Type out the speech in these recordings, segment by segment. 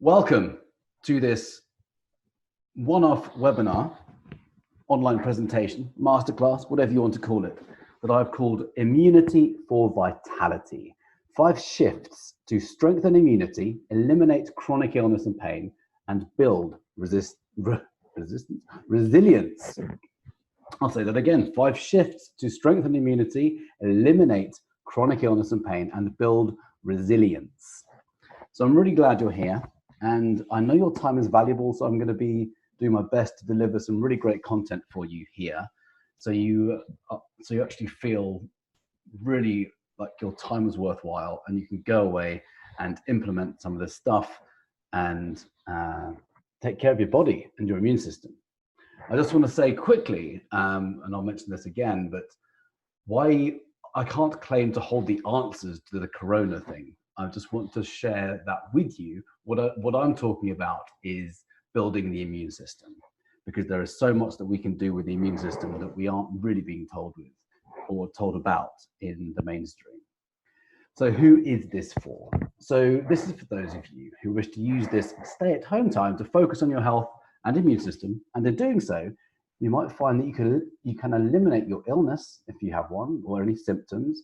Welcome to this one-off webinar, online presentation, masterclass, whatever you want to call it, that I've called Immunity for Vitality. 5 shifts to strengthen immunity, eliminate chronic illness and pain, and build resilience. I'll say that again. 5 shifts to strengthen immunity, eliminate chronic illness and pain, and build resilience. So I'm really glad you're here. And I know your time is valuable, so I'm going to be doing my best to deliver some really great content for you here. So you actually feel really like your time is worthwhile and you can go away and implement some of this stuff and take care of your body and your immune system. I just want to say quickly, and I'll mention this again, but why I can't claim to hold the answers to the corona thing. I just want to share that with you. What I'm talking about is building the immune system, because there is so much that we can do with the immune system that we aren't really being told with or told about in the mainstream. So who is this for? So this is for those of you who wish to use this stay-at-home time to focus on your health and immune system, and in doing so, you might find that you can eliminate your illness if you have one or any symptoms,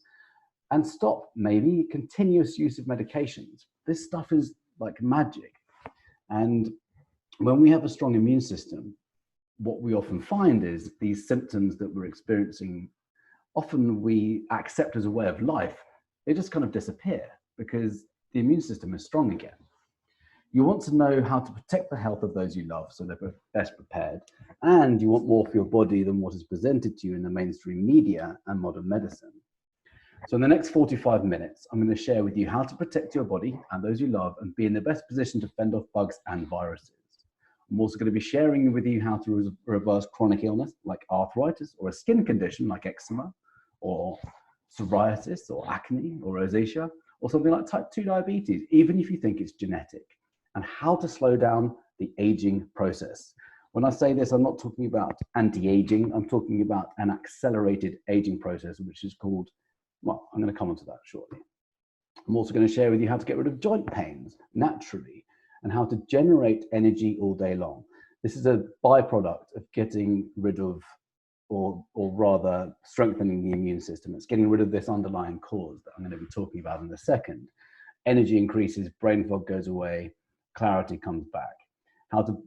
and stop maybe continuous use of medications. This stuff is like magic. And when we have a strong immune system, what we often find is these symptoms that we're experiencing, often we accept as a way of life, they just kind of disappear because the immune system is strong again. You want to know how to protect the health of those you love so they're best prepared, and you want more for your body than what is presented to you in the mainstream media and modern medicine. So in the next 45 minutes, I'm going to share with you how to protect your body and those you love and be in the best position to fend off bugs and viruses. I'm also going to be sharing with you how to reverse chronic illness like arthritis or a skin condition like eczema or psoriasis or acne or rosacea or something like type 2 diabetes, even if you think it's genetic, and how to slow down the aging process. When I say this, I'm not talking about anti-aging. I'm talking about an accelerated aging process, which is called, well, I'm going to come on to that shortly. I'm also going to share with you how to get rid of joint pains naturally and how to generate energy all day long. This is a byproduct of getting rid of, or rather strengthening the immune system. It's getting rid of this underlying cause that I'm going to be talking about in a second. Energy increases, brain fog goes away, clarity comes back. How to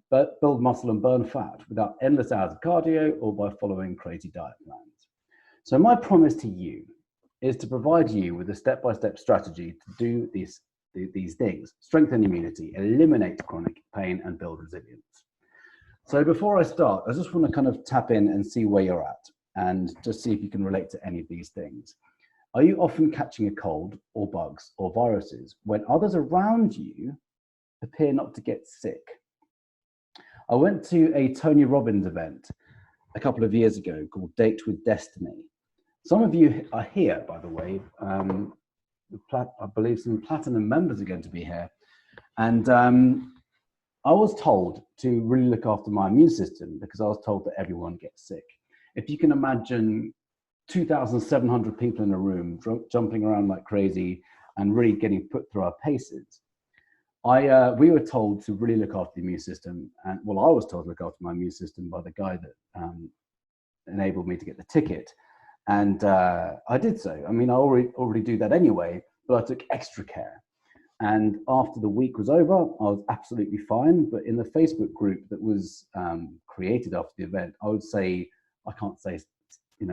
build muscle and burn fat without endless hours of cardio or by following crazy diet plans. So my promise to you is to provide you with a step-by-step strategy to do these things: strengthen immunity, eliminate chronic pain, and build resilience. So before I start, I just want to kind of tap in and see where you're at and just see if you can relate to any of these things. Are you often catching a cold or bugs or viruses when others around you appear not to get sick? I went to a Tony Robbins event a couple of years ago called Date with Destiny. Some of you are here, by the way. I believe some platinum members are going to be here. And I was told to really look after my immune system because I was told that everyone gets sick. If you can imagine 2,700 people in a room jumping around like crazy and really getting put through our paces, we were told to really look after the immune system. And well, I was told to look after my immune system by the guy that enabled me to get the ticket. And I did so. I mean, I already do that anyway, but I took extra care. And after the week was over, I was absolutely fine. But in the Facebook group that was created after the event, I would say, I can't say,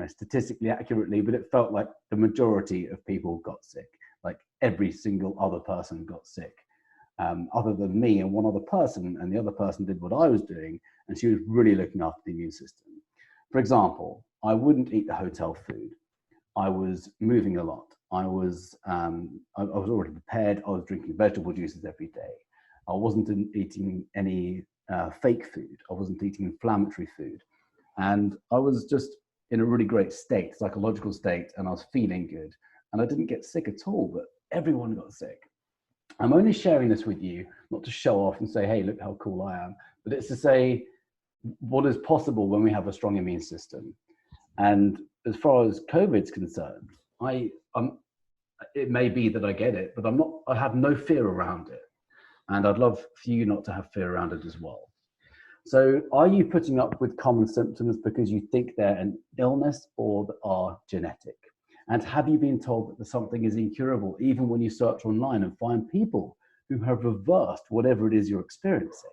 statistically accurately, but it felt like the majority of people got sick. Like every single other person got sick, other than me and one other person. And the other person did what I was doing, and she was really looking after the immune system. For example, I wouldn't eat the hotel food. I was moving a lot. I was already prepared. I was drinking vegetable juices every day. I wasn't eating any fake food. I wasn't eating inflammatory food. And I was just in a really great state, psychological state, and I was feeling good. And I didn't get sick at all, but everyone got sick. I'm only sharing this with you, not to show off and say, hey, look how cool I am, but it's to say what is possible when we have a strong immune system. And as far as COVID's concerned, it may be that I get it, but I have no fear around it. And I'd love for you not to have fear around it as well. So are you putting up with common symptoms because you think they're an illness or are genetic? And have you been told that something is incurable, even when you search online and find people who have reversed whatever it is you're experiencing?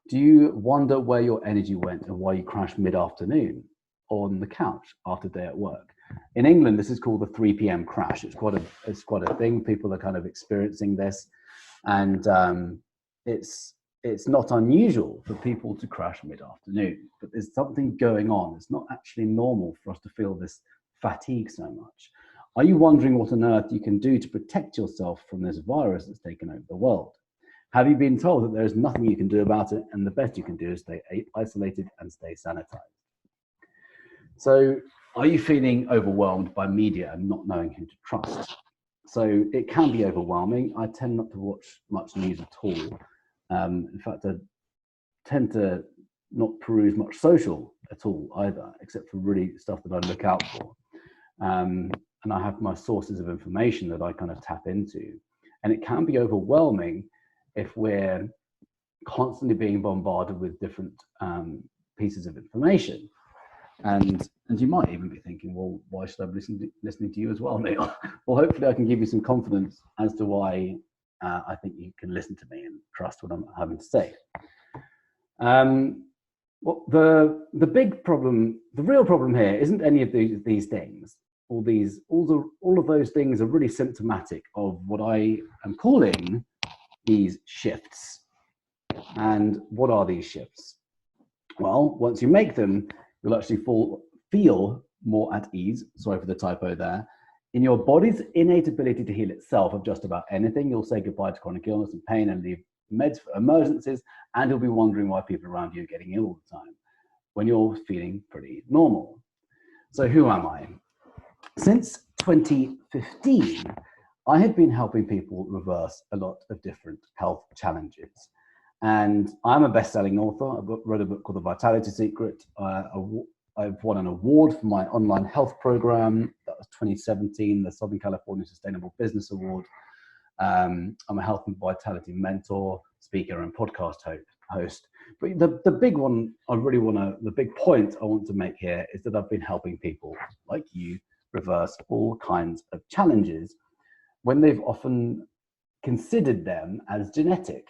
Do you wonder where your energy went and why you crashed mid-afternoon on the couch after a day at work? In England, this is called the 3 p.m. crash. It's quite a thing. People are kind of experiencing this, and it's not unusual for people to crash mid-afternoon. But there's something going on. It's not actually normal for us to feel this fatigue so much. Are you wondering what on earth you can do to protect yourself from this virus that's taken over the world? Have you been told that there is nothing you can do about it, and the best you can do is stay isolated and stay sanitized? So are you feeling overwhelmed by media and not knowing who to trust? So it can be overwhelming. I tend not to watch much news at all. In fact, I tend to not peruse much social at all either, except for really stuff that I look out for. And I have my sources of information that I kind of tap into. And it can be overwhelming if we're constantly being bombarded with different pieces of information. And you might even be thinking, well, why should I be listening to you as well, Neil? Well, hopefully I can give you some confidence as to why I think you can listen to me and trust what I'm having to say. Well, the big problem, the real problem here isn't any of these things. All of those things are really symptomatic of what I am calling these shifts. And what are these shifts? Well, once you make them, you'll actually feel more at ease, sorry for the typo there, in your body's innate ability to heal itself of just about anything. You'll say goodbye to chronic illness and pain and leave meds for emergencies, and you'll be wondering why people around you are getting ill all the time when you're feeling pretty normal. So who am I? Since 2015, I have been helping people reverse a lot of different health challenges. And I'm a best-selling author. I've wrote a book called The Vitality Secret. I've won an award for my online health program. That was 2017, the Southern California Sustainable Business Award. I'm a health and vitality mentor, speaker, and podcast host. But the big one the big point I want to make here is that I've been helping people like you reverse all kinds of challenges when they've often considered them as genetic.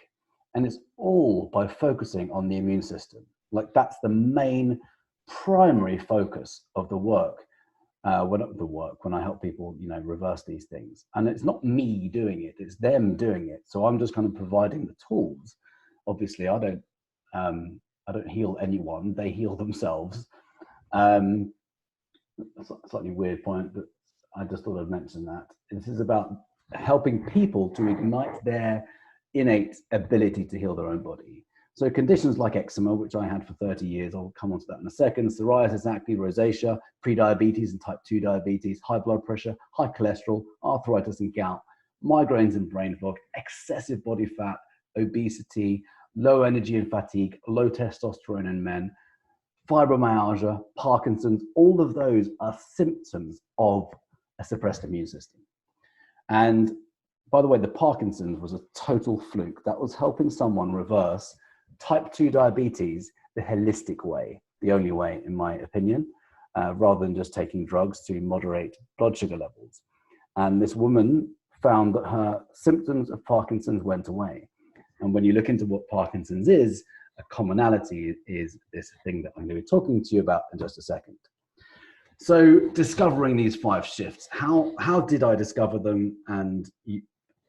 And it's all by focusing on the immune system. Like, that's the main primary focus of the work. When I help people, reverse these things. And it's not me doing it, it's them doing it. So I'm just kind of providing the tools. Obviously, I don't heal anyone, they heal themselves. That's a slightly weird point, but I just thought I'd mention that. This is about helping people to ignite their innate ability to heal their own body. So conditions like eczema, which I had for 30 years, I'll come on to that in a second, psoriasis, acne, rosacea, prediabetes and type 2 diabetes, high blood pressure, high cholesterol, arthritis and gout, migraines and brain fog, excessive body fat, obesity, low energy and fatigue, low testosterone in men, fibromyalgia, Parkinson's, all of those are symptoms of a suppressed immune system. And by the way, the Parkinson's was a total fluke. That was helping someone reverse type 2 diabetes the holistic way, the only way, in my opinion, rather than just taking drugs to moderate blood sugar levels. And this woman found that her symptoms of Parkinson's went away. And when you look into what Parkinson's is, a commonality is this thing that I'm going to be talking to you about in just a second. So discovering these 5 shifts, how did I discover them? And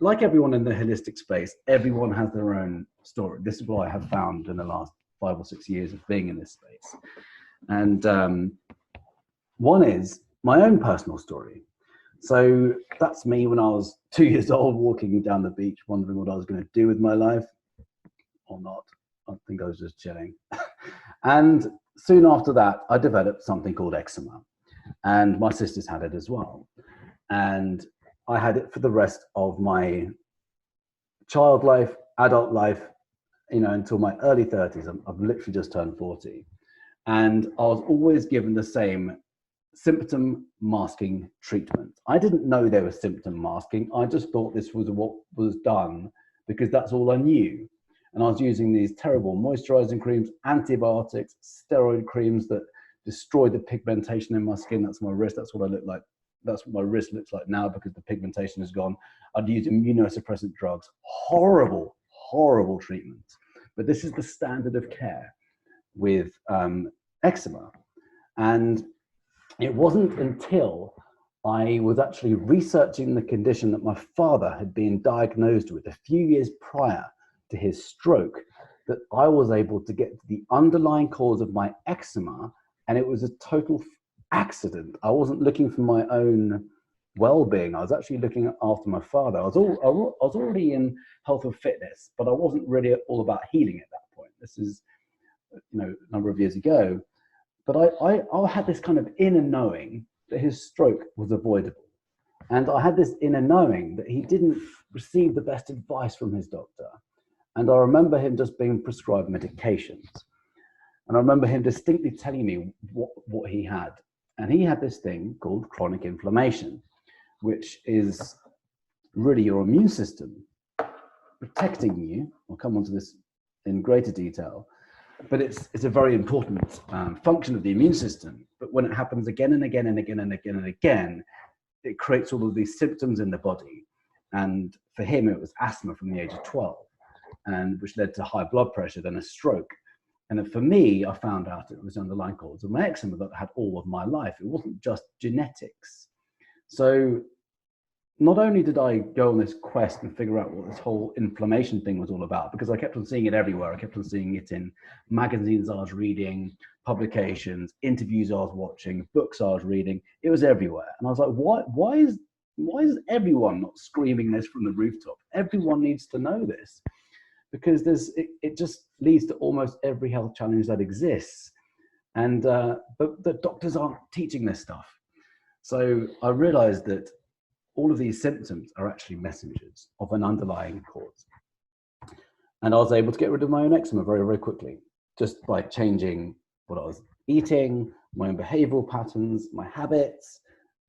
like everyone in the holistic space, everyone has their own story. This is what I have found in the last 5 or 6 years of being in this space. And one is my own personal story. So that's me when I was 2 years old, walking down the beach, wondering what I was going to do with my life, or not. I think I was just chilling. And soon after that, I developed something called eczema. And my sisters had it as well. And I had it for the rest of my child life, adult life, until my early 30s. I've literally just turned 40. And I was always given the same symptom masking treatment. I didn't know there was symptom masking. I just thought this was what was done because that's all I knew. And I was using these terrible moisturizing creams, antibiotics, steroid creams that destroyed the pigmentation in my skin. That's my wrist. That's what I look like. That's what my wrist looks like now because the pigmentation is gone. I'd use immunosuppressant drugs. Horrible, horrible treatment. But this is the standard of care with eczema. And it wasn't until I was actually researching the condition that my father had been diagnosed with a few years prior to his stroke that I was able to get to the underlying cause of my eczema, and it was a total accident. I wasn't looking for my own well-being. I was actually looking after my father. I was already in health and fitness, but I wasn't really all about healing at that point. This is, a number of years ago. But I had this kind of inner knowing that his stroke was avoidable. And I had this inner knowing that he didn't receive the best advice from his doctor. And I remember him just being prescribed medications. And I remember him distinctly telling me what he had. And he had this thing called chronic inflammation, which is really your immune system protecting you. I'll come on to this in greater detail. But it's a very important function of the immune system. But when it happens again and again and again and again and again, it creates all of these symptoms in the body. And for him, it was asthma from the age of 12, and which led to high blood pressure, then a stroke. And then for me, I found out it was underlying cause of my eczema that I had all of my life. It wasn't just genetics. So not only did I go on this quest and figure out what this whole inflammation thing was all about, because I kept on seeing it everywhere. I kept on seeing it in magazines I was reading, publications, interviews I was watching, books I was reading. It was everywhere. And I was like, why is everyone not screaming this from the rooftop? Everyone needs to know this, because it just leads to almost every health challenge that exists. And but the doctors aren't teaching this stuff. So I realized that all of these symptoms are actually messengers of an underlying cause. And I was able to get rid of my own eczema very, very quickly, just by changing what I was eating, my own behavioral patterns, my habits.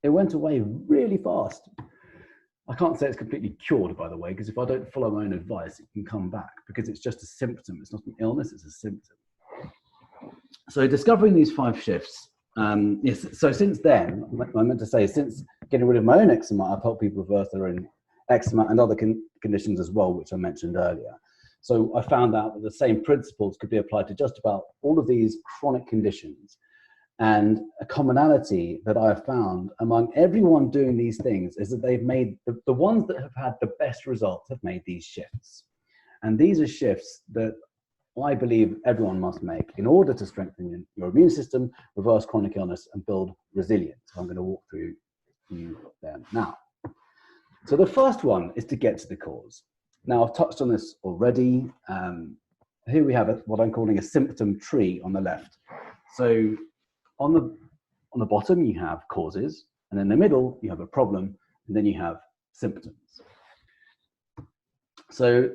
It went away really fast. I can't say it's completely cured, by the way, because if I don't follow my own advice, it can come back, because it's just a symptom. It's not an illness, it's a symptom. So discovering these 5 shifts, yes, so since then, I meant to say, since getting rid of my own eczema, I've helped people reverse their own eczema and other conditions as well, which I mentioned earlier. So I found out that the same principles could be applied to just about all of these chronic conditions. And a commonality that I've found among everyone doing these things is that they've made, the ones that have had the best results have made these shifts. And these are shifts that I believe everyone must make in order to strengthen your immune system, reverse chronic illness, and build resilience. So I'm going to walk through them now. So the first one is to get to the cause. Now, I've touched on this already. Here we have what I'm calling a symptom tree on the left. So on the bottom, you have causes, and in the middle, you have a problem, and then you have symptoms. So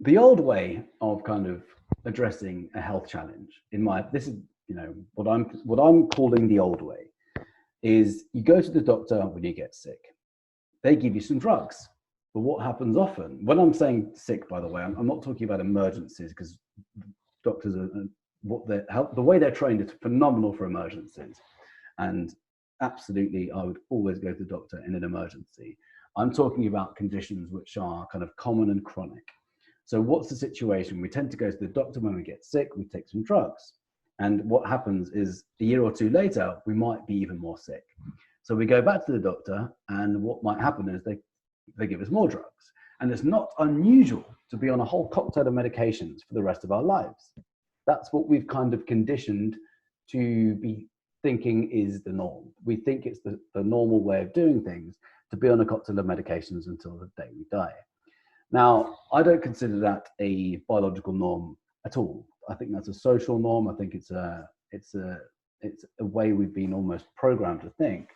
the old way of kind of addressing a health challenge, this is what I'm calling the old way, is you go to the doctor when you get sick. They give you some drugs. But what happens often, when I'm saying sick, by the way, I'm not talking about emergencies, because doctors are the way they're trained is phenomenal for emergencies. And absolutely, I would always go to the doctor in an emergency. I'm talking about conditions which are kind of common and chronic. So what's the situation? We tend to go to the doctor when we get sick, we take some drugs. And what happens is a year or two later, we might be even more sick. So we go back to the doctor, and what might happen is they give us more drugs. And it's not unusual to be on a whole cocktail of medications for the rest of our lives. That's what we've kind of conditioned to be thinking is the norm. We think it's the normal way of doing things, to be on a cocktail of medications until the day we die. Now, I don't consider that a biological norm at all. I think that's a social norm. I think it's a way we've been almost programmed to think.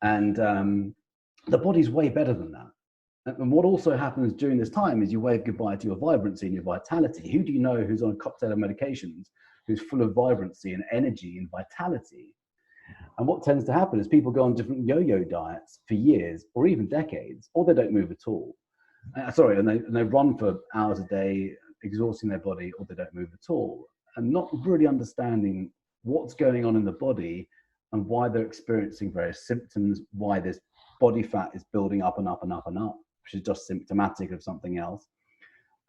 And the body's way better than that. And what also happens during this time is you wave goodbye to your vibrancy and your vitality. Who do you know who's on a cocktail of medications, who's full of vibrancy and energy and vitality? And what tends to happen is people go on different yo-yo diets for years or even decades, or they don't move at all. sorry, and they run for hours a day, exhausting their body, or they don't move at all, and not really understanding what's going on in the body and why they're experiencing various symptoms, why this body fat is building up and up and up and up, which is just symptomatic of something else.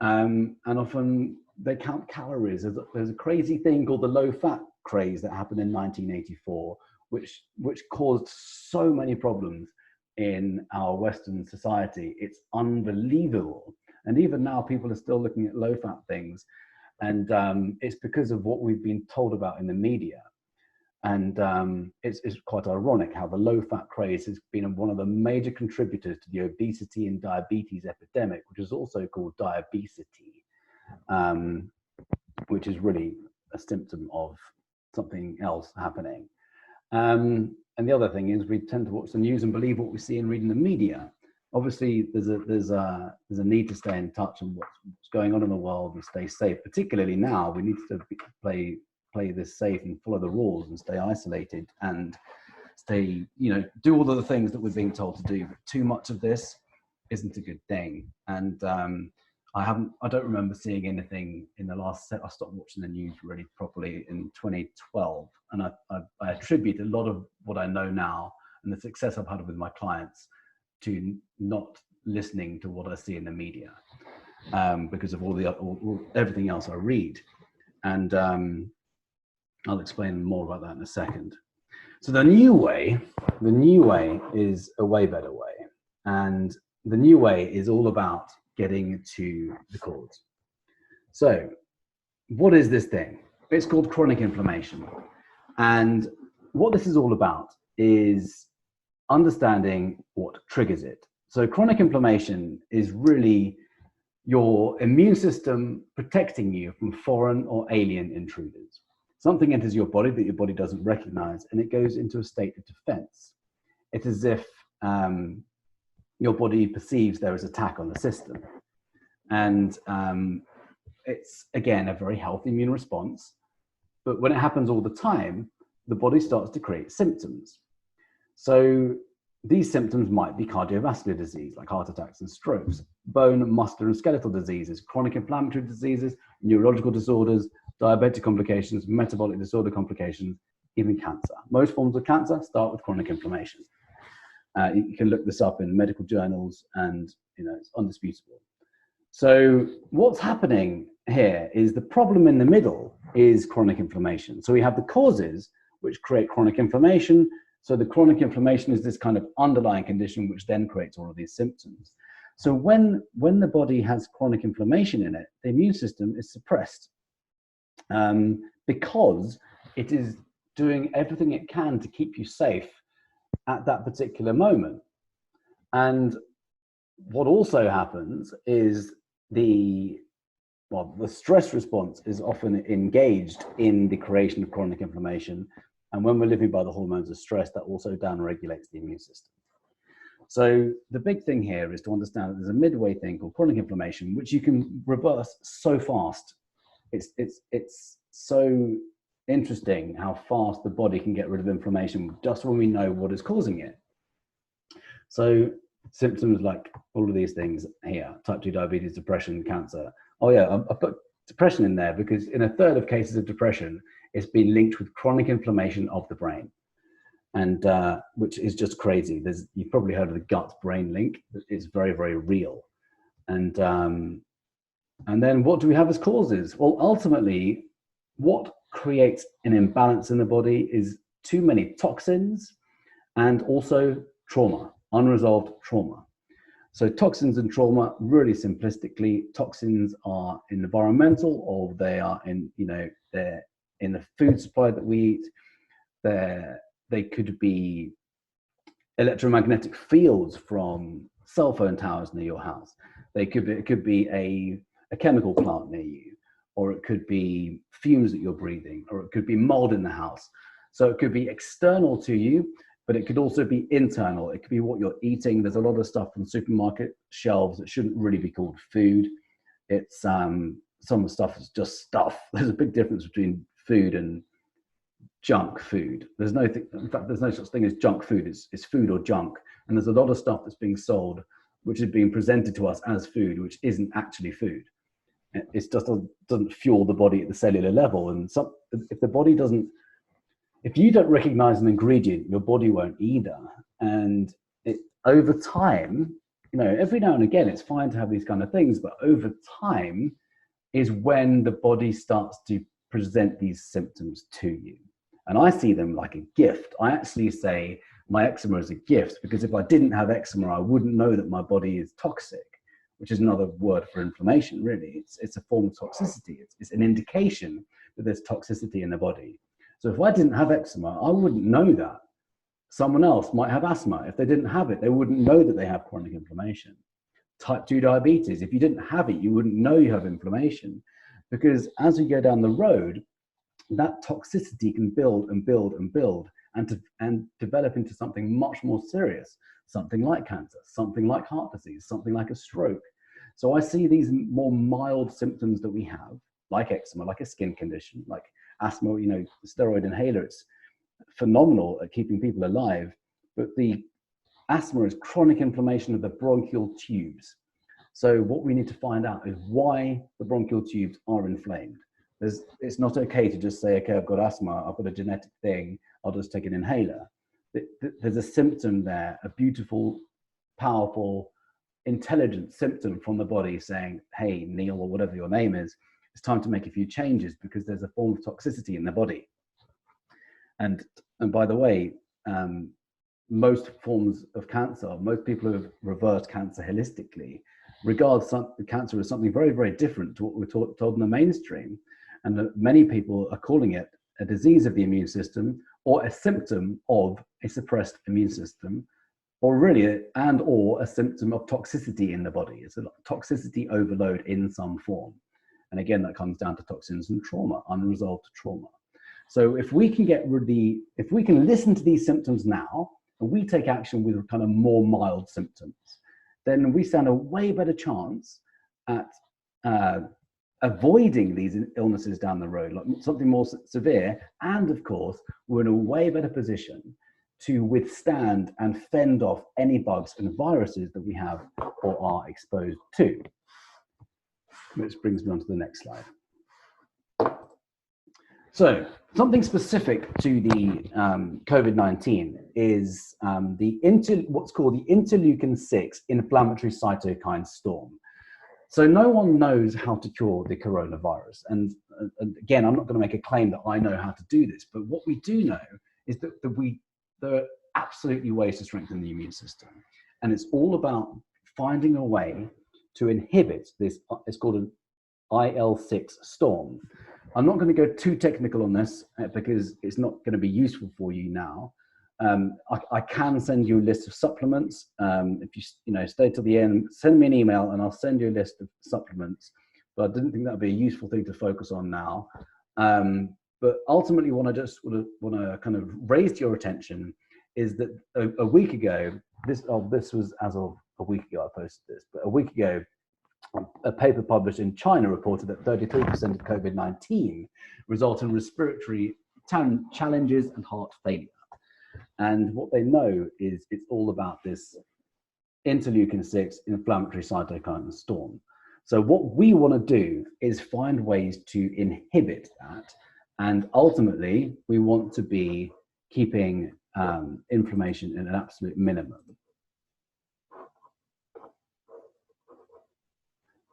And often they count calories. There's a crazy thing called the low-fat craze that happened in 1984, which caused so many problems in our Western society. It's unbelievable. And even now, people are still looking at low-fat things. And it's because of what we've been told about in the media. And it's quite ironic how the low-fat craze has been one of the major contributors to the obesity and diabetes epidemic, which is also called diabesity, which is really a symptom of something else happening. And the other thing is we tend to watch the news and believe what we see and read in the media. Obviously, there's a need to stay in touch on what's going on in the world and stay safe. Particularly now, we need to play this safe and follow the rules and stay isolated and stay, do all of the things that we're being told to do. But too much of this isn't a good thing. And I don't remember seeing anything in the last set. I stopped watching the news really properly in 2012. And I attribute a lot of what I know now and the success I've had with my clients to not listening to what I see in the media, because of everything else I read. And I'll explain more about that in a second. So the new way is a way better way. And the new way is all about getting to the cause. So what is this thing? It's called chronic inflammation. And what this is all about is understanding what triggers it. So chronic inflammation is really your immune system protecting you from foreign or alien intruders. Something enters your body that your body doesn't recognize, and it goes into a state of defense. It's as if your body perceives there is attack on the system. And it's, again, a very healthy immune response. But when it happens all the time, the body starts to create symptoms. So these symptoms might be cardiovascular disease, like heart attacks and strokes, bone, muscular, and skeletal diseases, chronic inflammatory diseases, neurological disorders, diabetic complications, metabolic disorder complications, even cancer. Most forms of cancer start with chronic inflammation. You can look this up in medical journals, and it's undisputable. So what's happening here is the problem in the middle is chronic inflammation. So we have the causes which create chronic inflammation. So the chronic inflammation is this kind of underlying condition which then creates all of these symptoms. So when the body has chronic inflammation in it, the immune system is suppressed because it is doing everything it can to keep you safe at that particular moment. And what also happens is the stress response is often engaged in the creation of chronic inflammation. And when we're living by the hormones of stress, that also downregulates the immune system. So the big thing here is to understand that there's a midway thing called chronic inflammation, which you can reverse so fast. It's so interesting how fast the body can get rid of inflammation just when we know what is causing it. So symptoms like all of these things here: type 2 diabetes, depression, cancer. Oh yeah, I put depression in there because in a third of cases of depression, it's been linked with chronic inflammation of the brain, and which is just crazy. You've probably heard of the gut-brain link. It's very, very real. And then what do we have as causes? Well, ultimately, what creates an imbalance in the body is too many toxins and also trauma, unresolved trauma. So toxins and trauma, really simplistically, toxins are environmental, or they are they're in the food supply that we eat. They could be electromagnetic fields from cell phone towers near your house. It could be a chemical plant near you, or it could be fumes that you're breathing, or it could be mold in the house. So it could be external to you, but it could also be internal. It could be what you're eating. There's a lot of stuff on supermarket shelves that shouldn't really be called food. It's some of the stuff is just stuff. There's a big difference between food and junk food. In fact, there's no such thing as junk food. It's food or junk. And there's a lot of stuff that's being sold which is being presented to us as food, which isn't actually food. It just doesn't fuel the body at the cellular level. And if the body doesn't, if you don't recognize an ingredient, your body won't either. And over time, every now and again, it's fine to have these kind of things, but over time is when the body starts to present these symptoms to you. And I see them like a gift. I actually say my eczema is a gift, because if I didn't have eczema, I wouldn't know that my body is toxic, which is another word for inflammation, really. It's a form of toxicity. It's an indication that there's toxicity in the body. So if I didn't have eczema, I wouldn't know that. Someone else might have asthma. If they didn't have it, they wouldn't know that they have chronic inflammation. Type 2 diabetes, if you didn't have it, you wouldn't know you have inflammation, because as we go down the road, that toxicity can build and build and build and develop into something much more serious, something like cancer, something like heart disease, something like a stroke. So I see these more mild symptoms that we have, like eczema, like a skin condition, like asthma, the steroid inhaler, it's phenomenal at keeping people alive, but the asthma is chronic inflammation of the bronchial tubes. So what we need to find out is why the bronchial tubes are inflamed. It's not okay to just say, okay, I've got asthma, I've got a genetic thing, I'll just take an inhaler. There's a symptom there, a beautiful, powerful, intelligent symptom from the body saying, hey, Neil, or whatever your name is, it's time to make a few changes because there's a form of toxicity in the body. And by the way, most forms of cancer, most people who have reversed cancer holistically regard cancer as something very, very different to what we're told in the mainstream. And many people are calling it a disease of the immune system or a symptom of a suppressed immune system, or really, or a symptom of toxicity in the body. It's a toxicity overload in some form. And again, that comes down to toxins and trauma, unresolved trauma. So if we can if we can listen to these symptoms now, and we take action with kind of more mild symptoms, then we stand a way better chance at avoiding these illnesses down the road, like something more severe. And of course, we're in a way better position to withstand and fend off any bugs and viruses that we have or are exposed to. Which brings me on to the next slide. So something specific to the COVID-19 is what's called the interleukin-6 inflammatory cytokine storm. So no one knows how to cure the coronavirus. And again, I'm not going to make a claim that I know how to do this, but what we do know is that there are absolutely ways to strengthen the immune system. And it's all about finding a way to inhibit this, it's called an IL-6 storm. I'm not going to go too technical on this because it's not going to be useful for you now. I can send you a list of supplements. If you stay till the end, send me an email and I'll send you a list of supplements. But I didn't think that would be a useful thing to focus on now. But ultimately, what I just want to kind of raise to your attention is that a week ago, this was as of a week ago I posted this, but a week ago, a paper published in China reported that 33% of COVID-19 result in respiratory challenges and heart failure. And what they know is it's all about this interleukin-6 inflammatory cytokine storm. So what we want to do is find ways to inhibit that. And ultimately, we want to be keeping inflammation in an absolute minimum.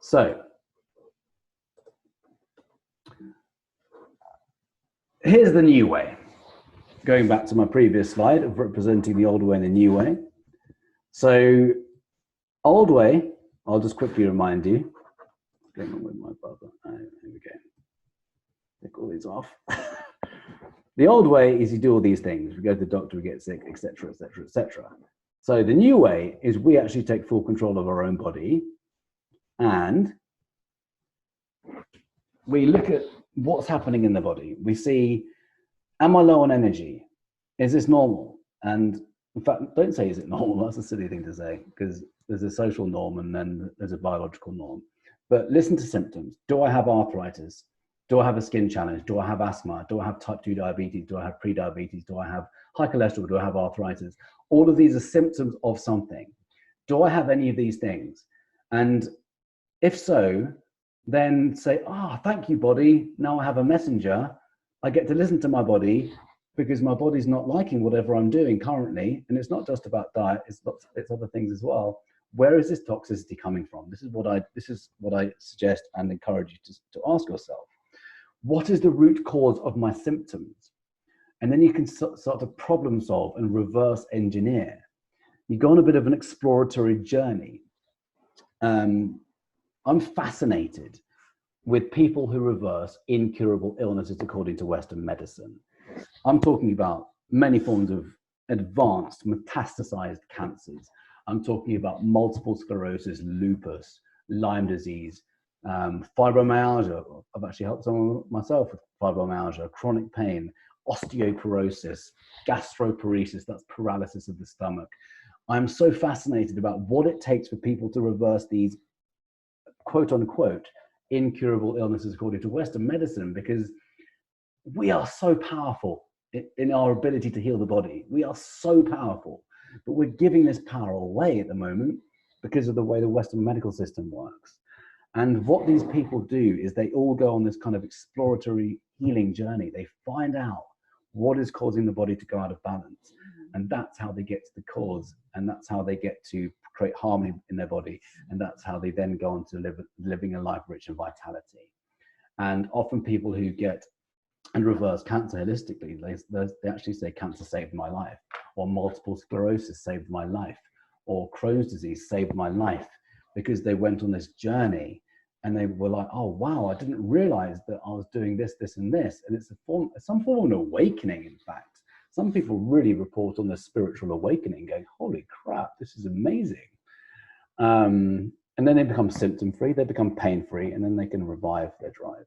So here's the new way. Going back to my previous slide of representing the old way and the new way. So old way, I'll just quickly remind you. What's going on with my buzzer? Here we go. Take all these off. The old way is you do all these things. We go to the doctor, we get sick, etc., etc., etc. So the new way is we actually take full control of our own body and we look at what's happening in the body. We see, am I low on energy? Is this normal? And in fact, don't say, is it normal? That's a silly thing to say because there's a social norm and then there's a biological norm. But listen to symptoms. Do I have arthritis? Do I have a skin challenge? Do I have asthma? Do I have type 2 diabetes? Do I have pre-diabetes? Do I have high cholesterol? Do I have arthritis? All of these are symptoms of something. Do I have any of these things? And if so, then say, thank you, body. Now I have a messenger. I get to listen to my body because my body's not liking whatever I'm doing currently. And it's not just about diet, it's other things as well. Where is this toxicity coming from? This is what I suggest and encourage you to ask yourself. What is the root cause of my symptoms? And then you can start to problem solve and reverse engineer. You go on a bit of an exploratory journey. I'm fascinated with people who reverse incurable illnesses according to Western medicine. I'm talking about many forms of advanced metastasized cancers. I'm talking about multiple sclerosis, lupus, Lyme disease, fibromyalgia. I've actually helped someone myself with fibromyalgia, chronic pain, osteoporosis, gastroparesis, that's paralysis of the stomach. I'm so fascinated about what it takes for people to reverse these quote unquote incurable illnesses according to Western medicine, because we are so powerful in our ability to heal the body. We are so powerful, but we're giving this power away at the moment because of the way the Western medical system works. And what these people do is they all go on this kind of exploratory healing journey. They find out what is causing the body to go out of balance. And that's how they get to the cause. And that's how they get to create harmony in their body. And that's how they then go on to living a life rich in vitality. And often people who get and reverse cancer holistically, they actually say cancer saved my life, or multiple sclerosis saved my life, or Crohn's disease saved my life, because they went on this journey and they were like, oh, wow, I didn't realize that I was doing this, this, and this. And it's some form of an awakening, in fact. Some people really report on their spiritual awakening going, holy crap, this is amazing. And then they become symptom-free, they become pain-free, and then they can revive their drive.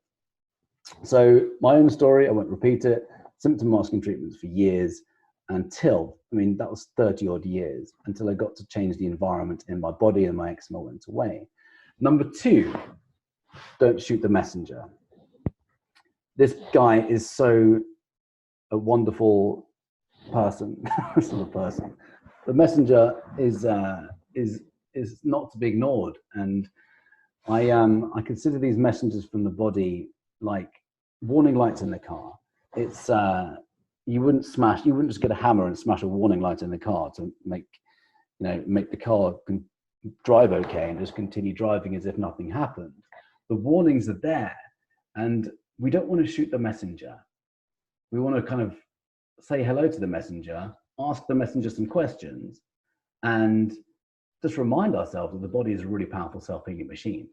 So my own story, I won't repeat it, symptom masking treatments for years until, that was 30 odd years, until I got to change the environment in my body and my eczema went away. Number 2, don't shoot the messenger. This guy is so a wonderful person. Sort of person. The messenger is not to be ignored, and I consider these messengers from the body like warning lights in the car. It's you wouldn't just get a hammer and smash a warning light in the car to make the car drive okay and just continue driving as if nothing happened. The warnings are there, and we don't want to shoot the messenger. We want to kind of say hello to the messenger, ask the messenger some questions, and just remind ourselves that the body is a really powerful self-healing machine.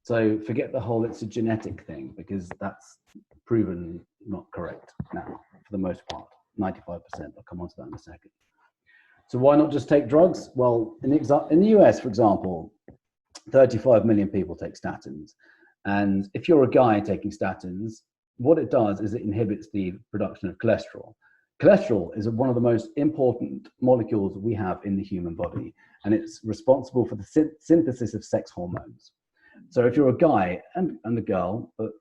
So forget the whole it's a genetic thing, because that's proven not correct now, for the most part, 95%. I'll come on to that in a second. So why not just take drugs? Well, in the US, for example, 35 million people take statins. And if you're a guy taking statins, what it does is it inhibits the production of cholesterol. Cholesterol is one of the most important molecules we have in the human body, and it's responsible for the synthesis of sex hormones. So if you're a guy and a girl, but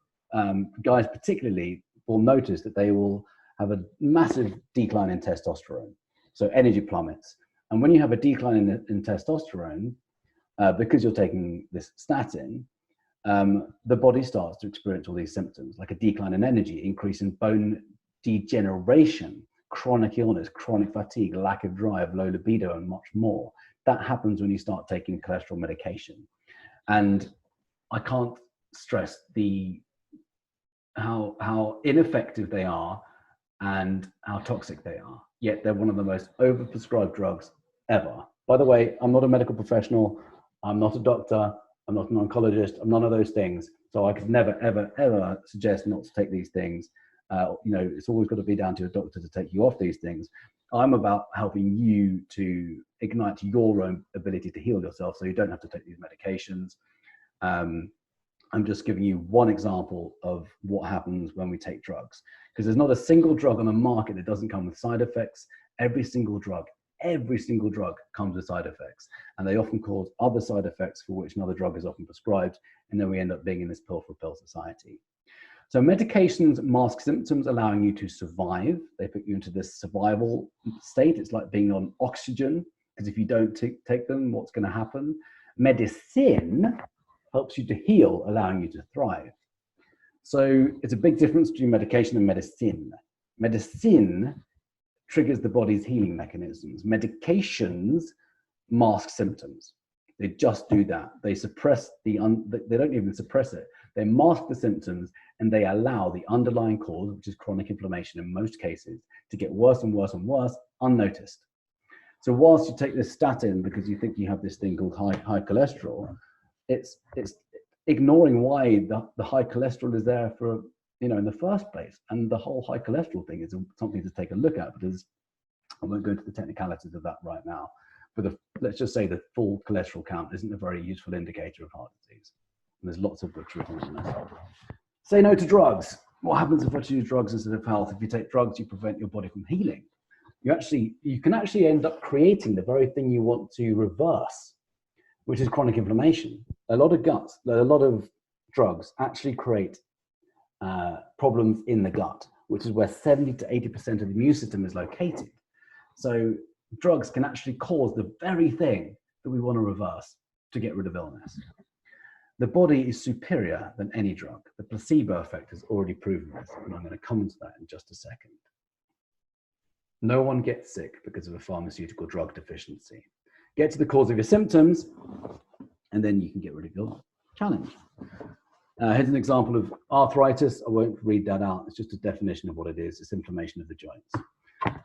guys particularly will notice that they will have a massive decline in testosterone. So energy plummets. And when you have a decline in testosterone, because you're taking this statin, the body starts to experience all these symptoms, like a decline in energy, increase in bone degeneration, chronic illness, chronic fatigue, lack of drive, low libido, and much more. That happens when you start taking cholesterol medication. And I can't stress how ineffective they are and how toxic they are. Yet they're one of the most overprescribed drugs ever. By the way, I'm not a medical professional. I'm not a doctor. I'm not an oncologist. I'm none of those things. So I could never, ever, ever suggest not to take these things. It's always got to be down to a doctor to take you off these things. I'm about helping you to ignite your own ability to heal yourself so you don't have to take these medications. I'm just giving you one example of what happens when we take drugs, because there's not a single drug on the market that doesn't come with side effects. Every single drug comes with side effects, and they often cause other side effects for which another drug is often prescribed, and then we end up being in this pill for pill society. So medications mask symptoms, allowing you to survive. They put you into this survival state. It's like being on oxygen because if you don't take them, what's going to happen? Medicine helps you to heal, allowing you to thrive. So it's a big difference between medication and medicine. Medicine triggers the body's healing mechanisms. Medications mask symptoms. They just do that. They suppress they don't even suppress it. They mask the symptoms and they allow the underlying cause, which is chronic inflammation in most cases, to get worse and worse and worse unnoticed. So whilst you take this statin because you think you have this thing called high cholesterol, it's ignoring why the high cholesterol is there for, in the first place. And the whole high cholesterol thing is something to take a look at, because I won't go into the technicalities of that right now. But let's just say the full cholesterol count isn't a very useful indicator of heart disease. And there's lots of books written on this. Say no to drugs. What happens if I choose drugs instead of health? If you take drugs, you prevent your body from healing. You can actually end up creating the very thing you want to reverse, which is chronic inflammation. A lot of drugs actually create problems in the gut, which is where 70 to 80% of the immune system is located. So drugs can actually cause the very thing that we want to reverse to get rid of illness. The body is superior than any drug. The placebo effect has already proven this, and I'm going to come into that in just a second. No one gets sick because of a pharmaceutical drug deficiency. Get to the cause of your symptoms, and then you can get rid of your challenge. Here's an example of arthritis. I won't read that out. It's just a definition of what it is. It's inflammation of the joints.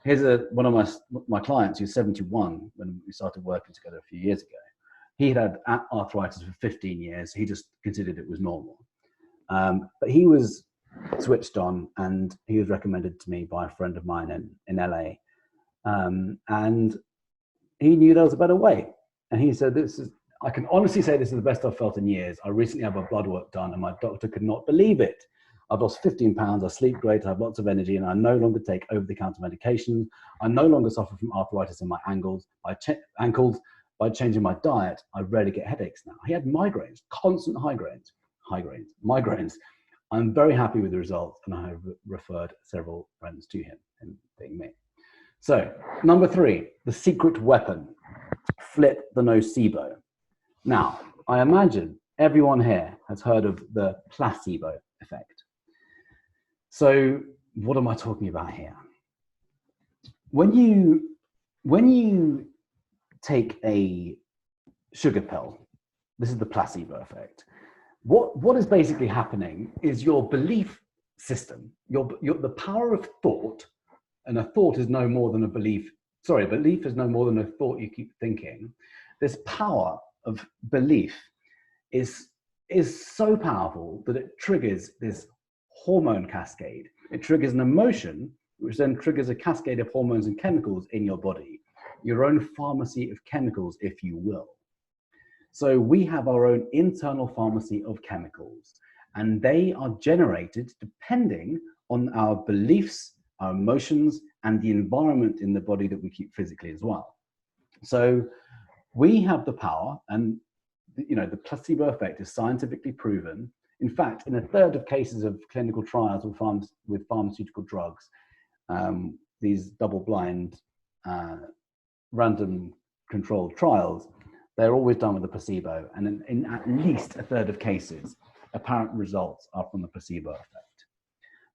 Here's one of my clients who's 71 when we started working together a few years ago. He had arthritis for 15 years. He just considered it was normal. But he was switched on, and he was recommended to me by a friend of mine in LA. And he knew there was a better way. And he said, I can honestly say this is the best I've felt in years. I recently had my blood work done and my doctor could not believe it. I've lost 15 pounds, I sleep great, I have lots of energy, and I no longer take over-the-counter medications. I no longer suffer from arthritis in my ankles. By changing my diet, I rarely get headaches now. He had migraines, constant migraines. I'm very happy with the results, and I have referred several friends to him, and being me. So, number 3, the secret weapon, flip the nocebo. Now, I imagine everyone here has heard of the placebo effect. So, what am I talking about here? When you take a sugar pill, this is the placebo effect. What is basically happening is your belief system, the power of thought, and a thought is no more than a belief. Sorry, a belief is no more than a thought you keep thinking. This power of belief is so powerful that it triggers this hormone cascade. It triggers an emotion, which then triggers a cascade of hormones and chemicals in your body, your own pharmacy of chemicals, if you will. So we have our own internal pharmacy of chemicals, and they are generated depending on our beliefs, our emotions, and the environment in the body that we keep physically as well. So we have the power, and the placebo effect is scientifically proven. In fact, in a third of cases of clinical trials with pharmaceutical drugs, these double-blind, random controlled trials, they're always done with a placebo. And in at least a third of cases, apparent results are from the placebo effect.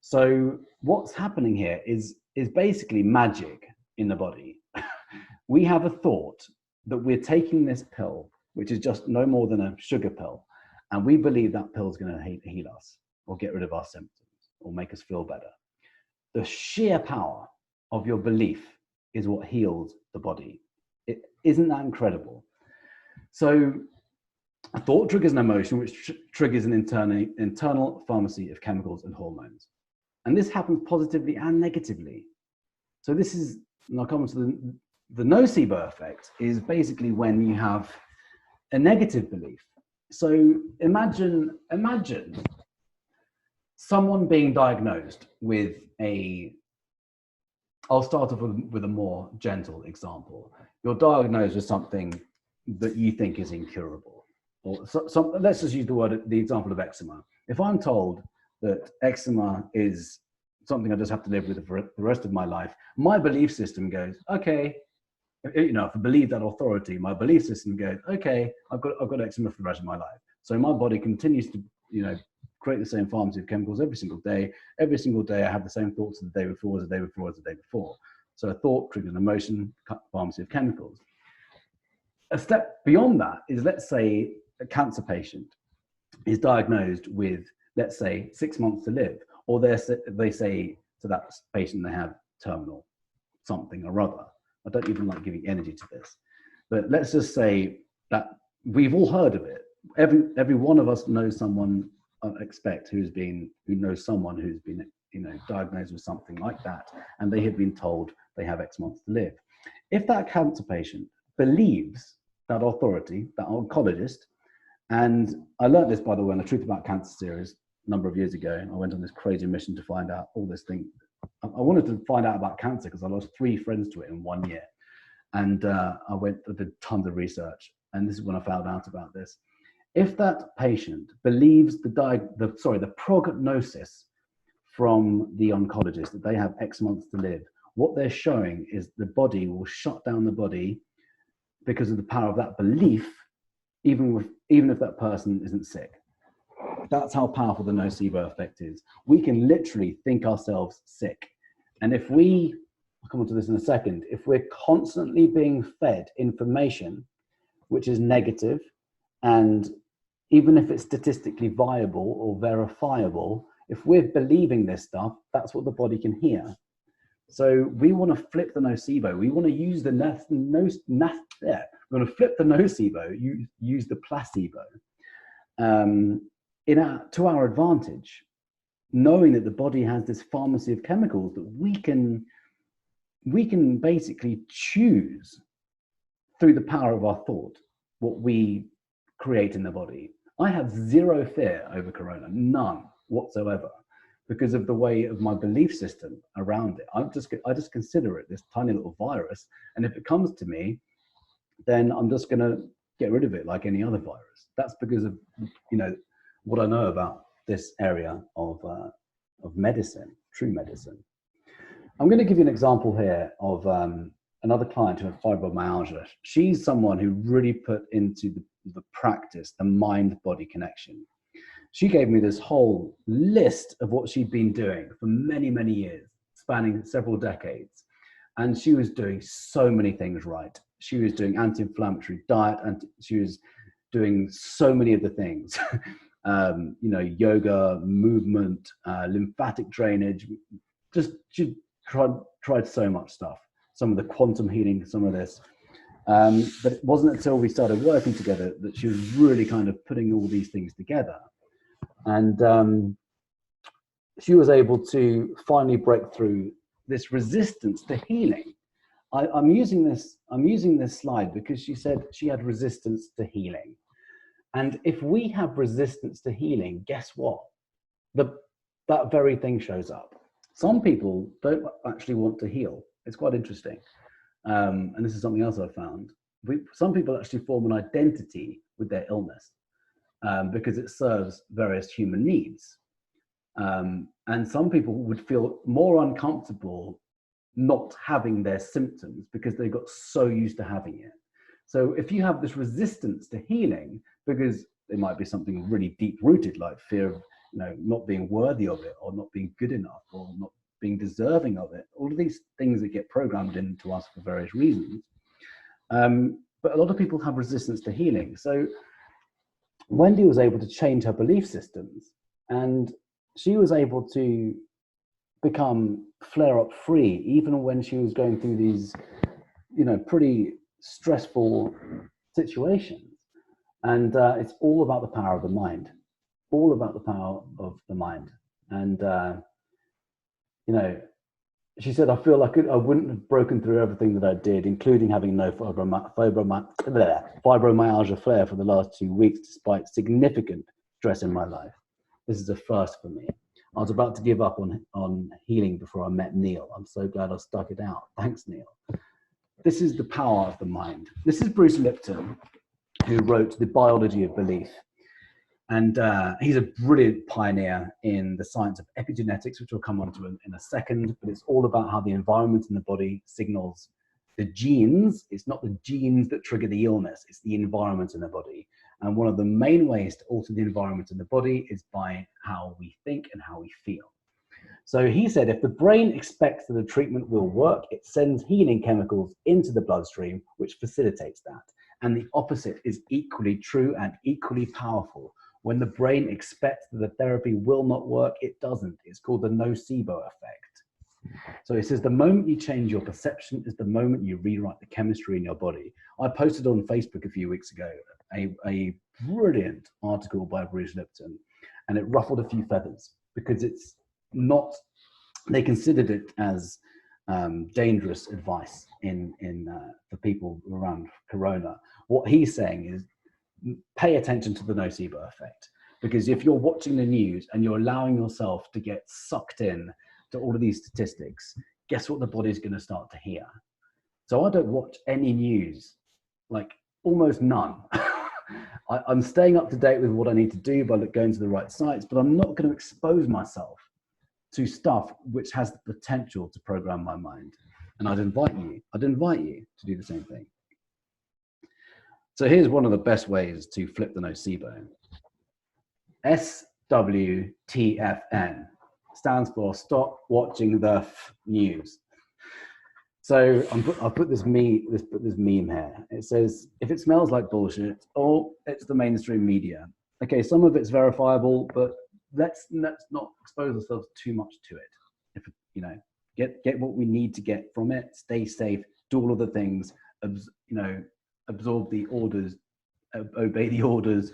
So what's happening here is basically magic in the body. We have a thought that we're taking this pill, which is just no more than a sugar pill, and we believe that pill is going to heal us or get rid of our symptoms or make us feel better. The sheer power of your belief is what heals the body. Isn't that incredible? So a thought triggers an emotion, which triggers an internal pharmacy of chemicals and hormones. And this happens positively and negatively. So this is, and I'll come on to the nocebo effect, is basically when you have a negative belief. So imagine someone being diagnosed with I'll start off with a more gentle example. You're diagnosed with something that you think is incurable. Or let's just use the example of eczema. If I'm told that eczema is something I just have to live with for the rest of my life, my belief system goes, okay, you know, if I believe that authority, my belief system goes, okay, I've got eczema for the rest of my life. So my body continues to, you know, create the same pharmaceutical chemicals every single day. Every single day I have the same thoughts as the day before, as the day before, as the day before. So a thought triggers an emotion, pharmaceutical chemicals. A step beyond that is, let's say a cancer patient is diagnosed with, let's say, 6 months to live, or they say to that patient they have terminal something or other. I don't even like giving energy to this, but let's just say that we've all heard of it. Every one of us knows someone, I expect, who knows someone who's been, you know, diagnosed with something like that, and they have been told they have X months to live. If that cancer patient believes that authority, that oncologist, and I learned this, by the way, in the Truth About Cancer series a number of years ago. I went on this crazy mission to find out all this thing. I wanted to find out about cancer because I lost 3 friends to it in 1 year. And I did tons of research. And this is when I found out about this. If that patient believes the prognosis from the oncologist that they have X months to live, what they're showing is the body will shut down the body because of the power of that belief, even if that person isn't sick. That's how powerful the nocebo effect is. We can literally think ourselves sick. And if I'll come on to this in a second, if we're constantly being fed information which is negative, and even if it's statistically viable or verifiable, if we're believing this stuff, that's what the body can hear. So we want to flip the nocebo. We want to use the we want to flip the nocebo, use the placebo to our advantage, knowing that the body has this pharmacy of chemicals that we can basically choose through the power of our thought what we create in the body. I have zero fear over corona, none whatsoever, because of the way of my belief system around it. I just consider it this tiny little virus, and if it comes to me, then I'm just going to get rid of it like any other virus. That's because of, you know, what I know about this area of medicine, true medicine. I'm going to give you an example here of another client who had fibromyalgia. She's someone who really put into the practice the mind-body connection. She gave me this whole list of what she'd been doing for many, many years, spanning several decades. And she was doing so many things right. She was doing anti-inflammatory diet, and she was doing so many of the things. You know, yoga, movement, lymphatic drainage. She tried so much stuff. Some of the quantum healing, some of this. But it wasn't until we started working together that she was really kind of putting all these things together. And she was able to finally break through this resistance to healing. I'm using this slide because she said she had resistance to healing. And if we have resistance to healing, guess what? That very thing shows up. Some people don't actually want to heal. It's quite interesting. And this is something else I've found. Some people actually form an identity with their illness because it serves various human needs. And some people would feel more uncomfortable not having their symptoms because they got so used to having it. So if you have this resistance to healing, because it might be something really deep rooted, like fear of, you know, not being worthy of it, or not being good enough, or not being deserving of it, all of these things that get programmed into us for various reasons. But a lot of people have resistance to healing. So Wendy was able to change her belief systems, and she was able to become flare-up free, even when she was going through these, you know, pretty stressful situations. And it's all about the power of the mind, all about the power of the mind. And, you know, she said, I feel like I wouldn't have broken through everything that I did, including having no fibromyalgia flare for the last 2 weeks, despite significant stress in my life. This is a first for me. I was about to give up on healing before I met Neil. I'm so glad I stuck it out. Thanks, Neil. This is the power of the mind. This is Bruce Lipton, who wrote The Biology of Belief. And he's a brilliant pioneer in the science of epigenetics, which we'll come on to in a second. But it's all about how the environment in the body signals the genes, it's not the genes that trigger the illness, it's the environment in the body. And one of the main ways to alter the environment in the body is by how we think and how we feel. So he said, if the brain expects that a treatment will work, it sends healing chemicals into the bloodstream, which facilitates that. And the opposite is equally true and equally powerful. When the brain expects that the therapy will not work, it doesn't. It's called the nocebo effect. So it says the moment you change your perception is the moment you rewrite the chemistry in your body. I posted on Facebook a few weeks ago a brilliant article by Bruce Lipton, and it ruffled a few feathers because it's not, they considered it as dangerous advice for people around Corona. What he's saying is pay attention to the nocebo effect, because if you're watching the news and you're allowing yourself to get sucked in to all of these statistics, guess what the body's going to start to hear? So I don't watch any news, like almost none. I'm staying up to date with what I need to do by going to the right sites, but I'm not going to expose myself to stuff which has the potential to program my mind. And I'd invite you to do the same thing. So here's one of the best ways to flip the nocebo. SWTFN stands for stop watching the news. So I'll put this meme here. It says, if it smells like bullshit, oh, it's the mainstream media. Okay, some of it's verifiable, but let's not expose ourselves too much to it. If you know, get what we need to get from it. Stay safe. Do all of the things. Absorb the orders, obey the orders,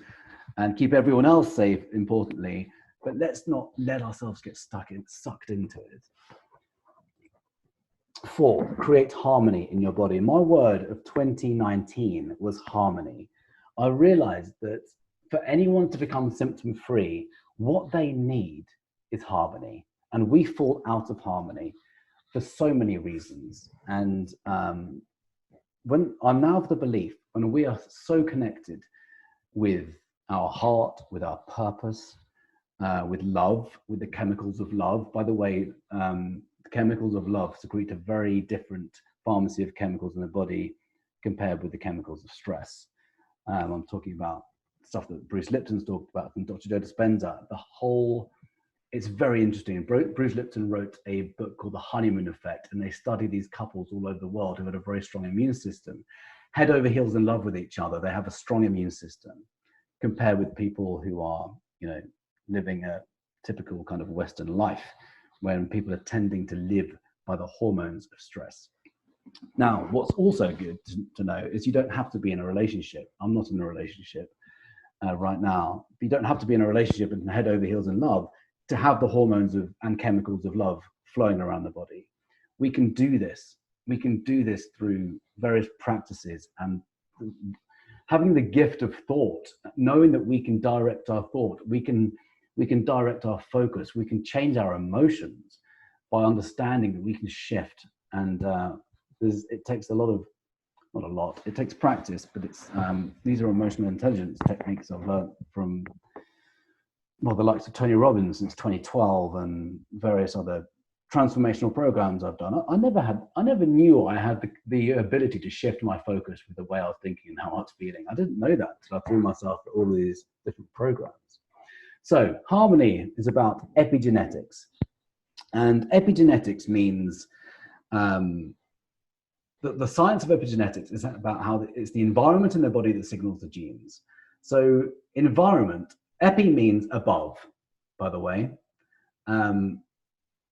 and keep everyone else safe. Importantly, but let's not let ourselves get sucked into it. 4, create harmony in your body. My word of 2019 was harmony. I realized that for anyone to become symptom-free, what they need is harmony. And we fall out of harmony for so many reasons. And when I'm now of the belief, when we are so connected with our heart, with our purpose, with love, with the chemicals of love. By the way, the chemicals of love secrete a very different pharmacy of chemicals in the body compared with the chemicals of stress. I'm talking about stuff that Bruce Lipton's talked about and Dr. Joe Dispenza. It's very interesting. Bruce Lipton wrote a book called The Honeymoon Effect, and they study these couples all over the world who had a very strong immune system, head over heels in love with each other. They have a strong immune system compared with people who are, living a typical kind of Western life, when people are tending to live by the hormones of stress. Now, what's also good to know is you don't have to be in a relationship. I'm not in a relationship right now. But you don't have to be in a relationship and head over heels in love to have the hormones and chemicals of love flowing around the body. We can do this. We can do this through various practices and having the gift of thought, knowing that we can direct our thought, we can direct our focus, we can change our emotions by understanding that we can shift. And it takes it takes practice, but these are emotional intelligence techniques I've learned from the likes of Tony Robbins since 2012 and various other transformational programs I've done. I never knew I had the ability to shift my focus with the way I was thinking and how I was feeling. I didn't know that until I threw myself at all these different programs. So harmony is about epigenetics, and epigenetics means the science of epigenetics is about how it's the environment in the body that signals the genes. So environment, epi means above, by the way,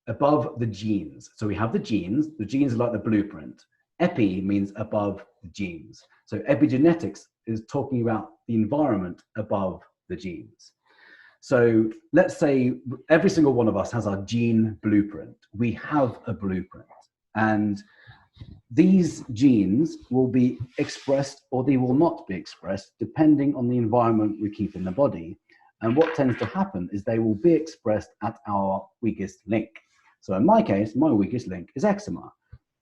above the genes. So we have the genes are like the blueprint. Epi means above the genes. So epigenetics is talking about the environment above the genes. So let's say every single one of us has our gene blueprint. We have a blueprint, and these genes will be expressed or they will not be expressed depending on the environment we keep in the body. And what tends to happen is they will be expressed at our weakest link. So in my case, my weakest link is eczema.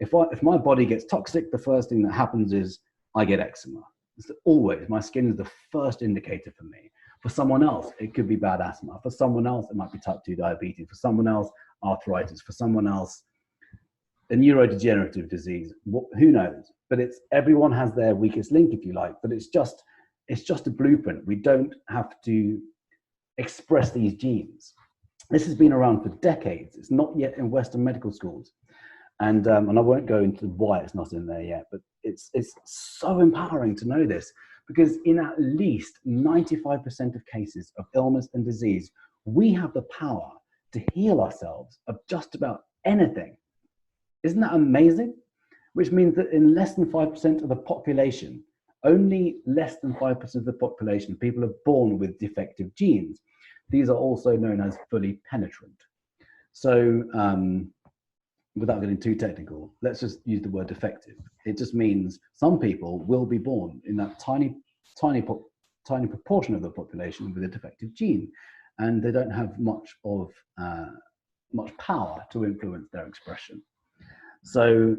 If my body gets toxic, the first thing that happens is I get eczema. It's always, my skin is the first indicator for me. For someone else, it could be bad asthma. For someone else, it might be type 2 diabetes. For someone else, arthritis. For someone else, a neurodegenerative disease. Who knows? But everyone has their weakest link, if you like. But it's just a blueprint. We don't have to express these genes. This has been around for decades. It's not yet in Western medical schools, and I won't go into why it's not in there yet. But it's so empowering to know this, because in at least 95% of cases of illness and disease, we have the power to heal ourselves of just about anything. Isn't that amazing? Which means that in less than 5% of the population, only less than 5% of the population, people are born with defective genes. These are also known as fully penetrant. So without getting too technical, let's just use the word defective. It just means some people will be born in that tiny proportion of the population with a defective gene, and they don't have much power to influence their expression. So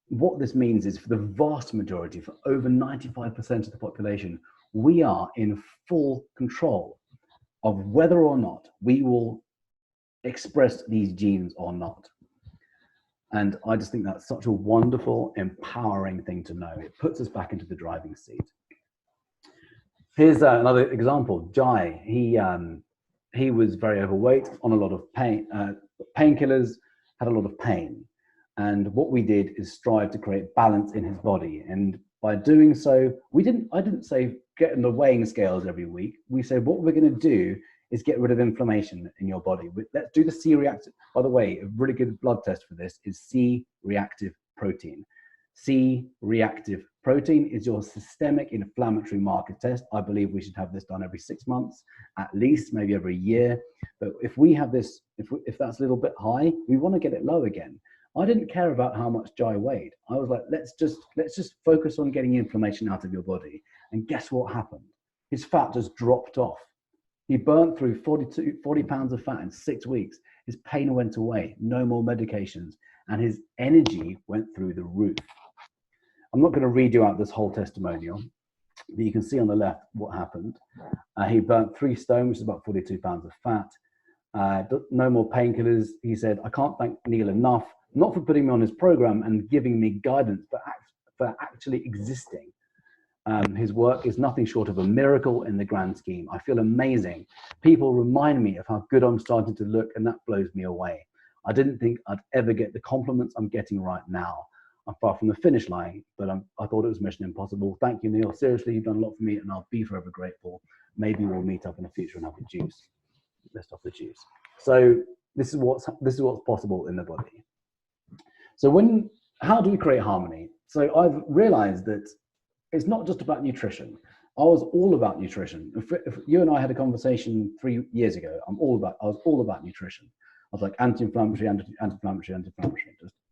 what this means is, for the vast majority, for over 95% of the population, we are in full control of whether or not we will express these genes or not. And I just think that's such a wonderful, empowering thing to know. It puts us back into the driving seat. Here's another example. Jai, he was very overweight, on a lot of painkillers, had a lot of pain. And what we did is strive to create balance in his body. And by doing so, I didn't say get on the weighing scales every week. We said what we're going to do is get rid of inflammation in your body. Let's do the C-reactive. By the way, a really good blood test for this is C-reactive protein. C-reactive protein is your systemic inflammatory marker test. I believe we should have this done every 6 months, at least, maybe every year. But if we have this, if that's a little bit high, we want to get it low again. I didn't care about how much Jai weighed. I was like, let's just focus on getting inflammation out of your body. And guess what happened? His fat just dropped off. He burnt through 40 pounds of fat in 6 weeks. His pain went away, no more medications, and his energy went through the roof. I'm not going to read you out this whole testimonial, but you can see on the left what happened. He burnt 3 stone, which is about 42 pounds of fat. No more painkillers. He said, I can't thank Neil enough, not for putting me on his program and giving me guidance, but for actually existing. His work is nothing short of a miracle in the grand scheme. I feel amazing. People remind me of how good I'm starting to look, and that blows me away. I didn't think I'd ever get the compliments I'm getting right now. I'm far from the finish line, but I thought it was mission impossible. Thank you, Neil. Seriously, you've done a lot for me, and I'll be forever grateful. Maybe we'll meet up in the future and have a juice. Let's stop the juice. So this is what's possible in the body. So how do we create harmony? So I've realized that it's not just about nutrition. I was all about nutrition. If you and I had a conversation 3 years ago, I was all about nutrition. I was like anti-inflammatory,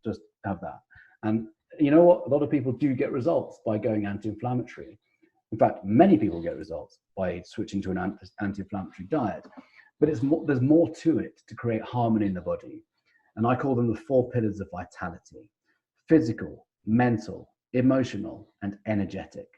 just have that. And you know what? A lot of people do get results by going anti-inflammatory. In fact, many people get results by switching to an anti-inflammatory diet. But there's more to it to create harmony in the body. And I call them the 4 pillars of vitality: physical, mental, emotional, and energetic.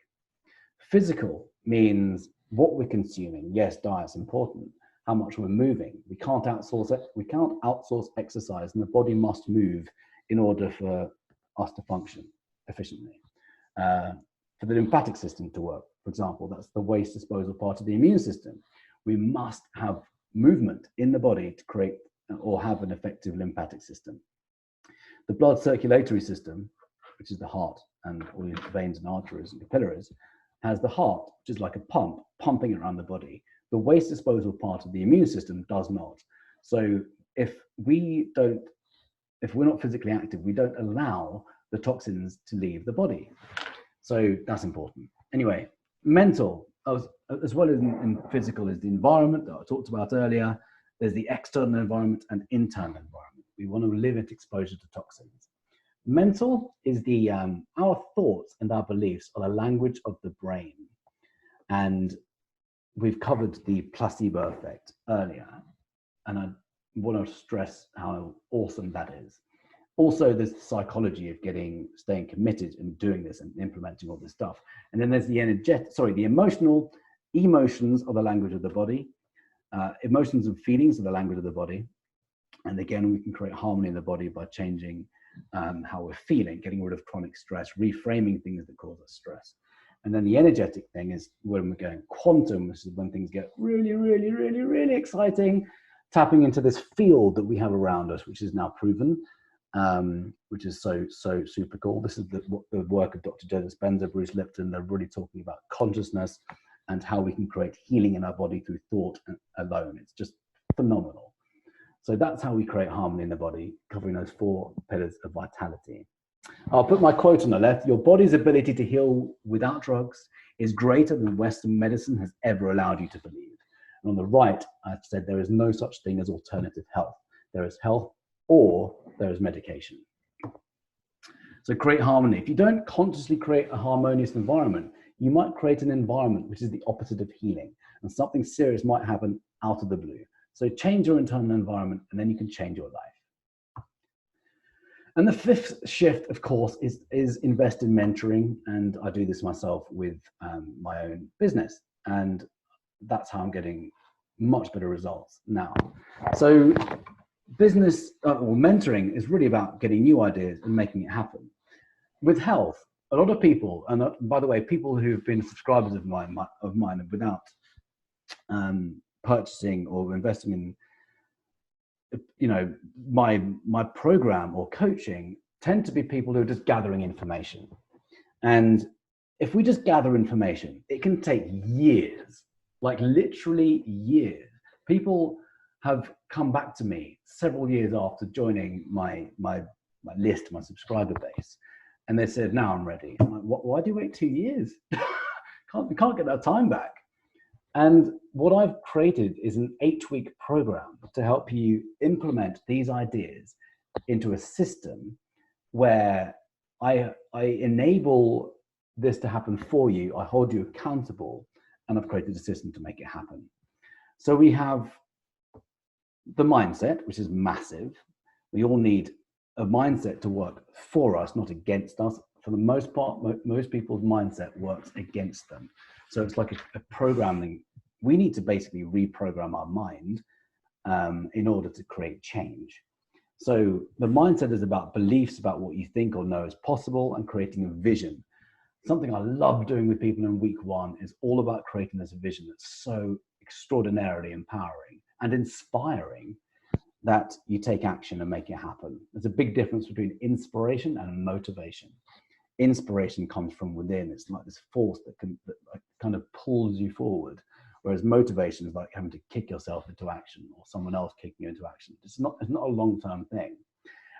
Physical means what we're consuming. Yes, diet's important. How much we're moving. We can't outsource exercise, and the body must move in order for us to function efficiently. For the lymphatic system to work, for example, that's the waste disposal part of the immune system. We must have movement in the body to create or have an effective lymphatic system. The blood circulatory system, which is the heart and all your veins and arteries and capillaries, has the heart, which is like a pump, pumping around the body. The waste disposal part of the immune system does not. So if we're not physically active, we don't allow the toxins to leave the body. So that's important. Anyway, mental, as well as in physical, is the environment that I talked about earlier. There's the external environment and internal environment. We want to limit exposure to toxins. Mental is our thoughts and our beliefs are the language of the brain. And we've covered the placebo effect earlier. And I want to stress how awesome that is. Also, there's the psychology of staying committed and doing this and implementing all this stuff. And then there's the emotions are the language of the body. Emotions and feelings are the language of the body. And again, we can create harmony in the body by changing how we're feeling, getting rid of chronic stress, reframing things that cause us stress. And then the energetic thing is when we're going quantum, which is when things get really, really, really, really exciting, tapping into this field that we have around us, which is now proven, which is so super cool. This is the work of Dr. Joe Dispenza, Bruce Lipton. They're really talking about consciousness and how we can create healing in our body through thought alone. It's just phenomenal. So that's how we create harmony in the body, covering those 4 pillars of vitality. I'll put my quote on the left. Your body's ability to heal without drugs is greater than Western medicine has ever allowed you to believe. And on the right, I've said there is no such thing as alternative health. There is health or there is medication. So create harmony. If you don't consciously create a harmonious environment, you might create an environment which is the opposite of healing, and something serious might happen out of the blue. So change your internal environment, and then you can change your life. And the 5th shift, of course, is invest in mentoring. And I do this myself with my own business. And that's how I'm getting much better results now. So business or mentoring is really about getting new ideas and making it happen. With health, a lot of people, and by the way, people who've been subscribers of mine without purchasing or investing in, you know, my program or coaching, tend to be people who are just gathering information. And if we just gather information, it can take years, like literally years. People have come back to me several years after joining my list, my subscriber base, and they said, now I'm ready. I'm like, why do you wait 2 years? You can't get that time back. And what I've created is an 8-week program to help you implement these ideas into a system where I enable this to happen for you. I hold you accountable, and I've created a system to make it happen. So we have the mindset, which is massive. We all need a mindset to work for us, not against us. For the most part, most people's mindset works against them. So it's like a programming. We need to basically reprogram our mind in order to create change. So the mindset is about beliefs about what you think or know is possible, and creating a vision. Something I love doing with people in week 1 is all about creating this vision that's so extraordinarily empowering and inspiring that you take action and make it happen. There's a big difference between inspiration and motivation. Inspiration comes from within. It's like this force that kind of pulls you forward, whereas motivation is like having to kick yourself into action, or someone else kicking you into action. It's not a long-term thing.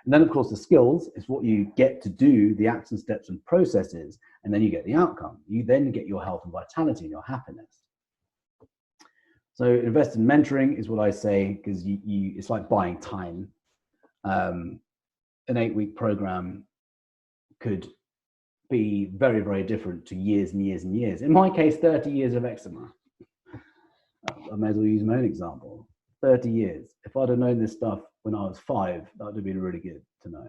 And then, of course, the skills is what you get to do, the action steps and processes, and then you get the outcome. You then get your health and vitality and your happiness. So invest in mentoring is what I say, because it's like buying time. An 8-week program could be very, very different to years and years and years. In my case, 30 years of eczema. I may as well use my own example. 30 years. If I'd have known this stuff when I was 5, that would have been really good to know.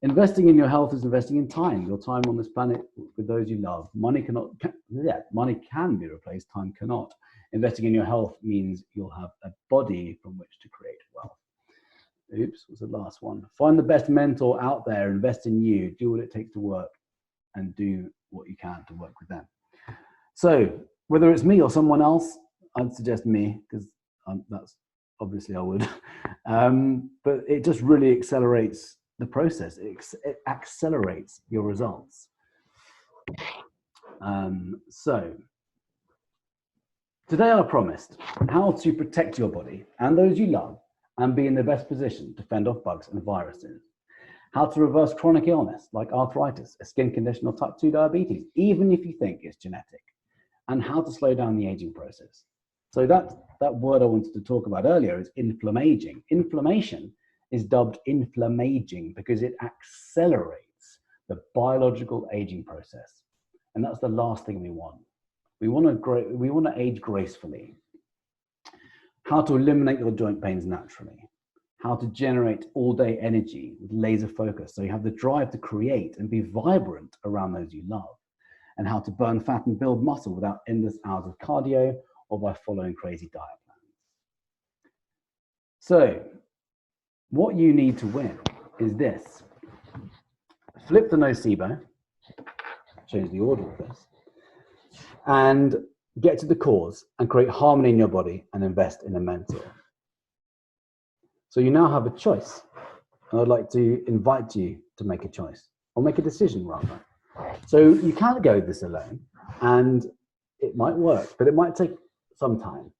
Investing in your health is investing in time, your time on this planet with those you love. Money can be replaced, time cannot. Investing in your health means you'll have a body from which to create wealth. Oops, what's the last one? Find the best mentor out there, invest in you, do what it takes to work, and do what you can to work with them. So whether it's me or someone else, I'd suggest me, because that's obviously I would. But it just really accelerates the process. It accelerates your results. So today I promised how to protect your body and those you love and be in the best position to fend off bugs and viruses. How to reverse chronic illness like arthritis, a skin condition, or type 2 diabetes, even if you think it's genetic. And how to slow down the aging process. So that word I wanted to talk about earlier is inflammaging. Inflammation is dubbed inflammaging because it accelerates the biological aging process. And that's the last thing we want. We want to age gracefully. How to eliminate your joint pains naturally. How to generate all-day energy with laser focus so you have the drive to create and be vibrant around those you love. And how to burn fat and build muscle without endless hours of cardio or by following crazy diet plans. So, what you need to win. is this. Flip the nocebo, change the order of this, and get to the cause and create harmony in your body and invest in a mentor. So you now have a choice. And I'd like to invite you to make a choice, or make a decision rather. So you can't go this alone, and it might work, but it might take some time.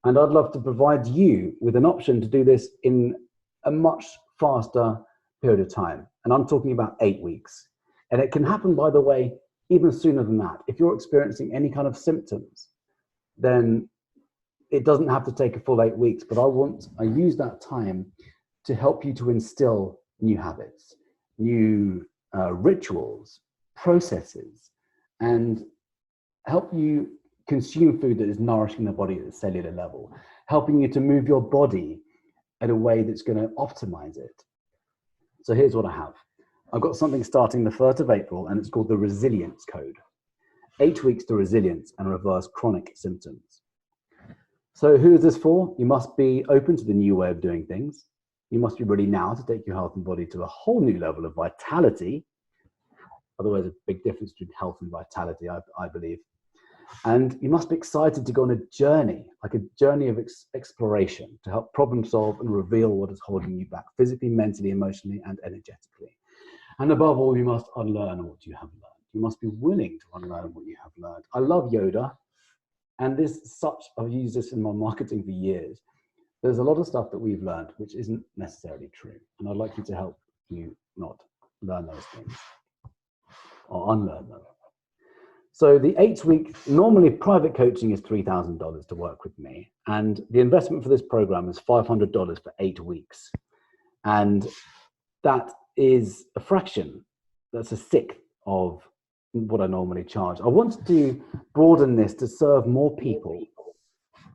And I'd love to provide you with an option to do this in a much faster period of time. And I'm talking about 8 weeks. And it can happen, by the way, even sooner than that. If you're experiencing any kind of symptoms, then it doesn't have to take a full 8 weeks, but I use that time to help you to instill new habits, new rituals, processes, and help you consume food that is nourishing the body at the cellular level, helping you to move your body in a way that's going to optimize it. So here's what I have. I've got something starting the 1st of April, and it's called the Resilience Code. 8 weeks to resilience and reverse chronic symptoms. So who is this for? You must be open to the new way of doing things. You must be ready now to take your health and body to a whole new level of vitality. Otherwise, there's a big difference between health and vitality, I believe. And you must be excited to go on a journey, like a journey of exploration, to help problem solve and reveal what is holding you back physically, mentally, emotionally, and energetically. And above all, you must unlearn what you have learned. You must be willing to unlearn what you have learned. I love Yoda, and I've used this in my marketing for years. There's a lot of stuff that we've learned which isn't necessarily true. And I'd like you to help you not learn those things or unlearn them. So the 8-week, normally private coaching is $3,000 to work with me. And the investment for this program is $500 for 8 weeks. And that is a fraction, that's a sixth of what I normally charge. I wanted to broaden this to serve more people.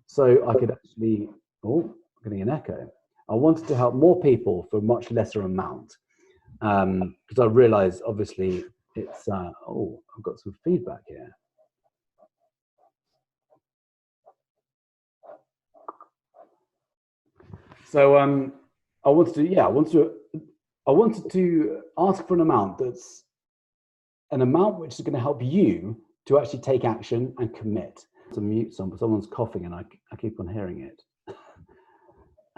So I could actually, oh, I'm getting an echo. I wanted to help more people for a much lesser amount. Because I realized, obviously, it's, oh, I've got some feedback here. So I wanted to ask for an amount that's an amount which is going to help you to actually take action and commit. To mute someone's coughing and I keep on hearing it.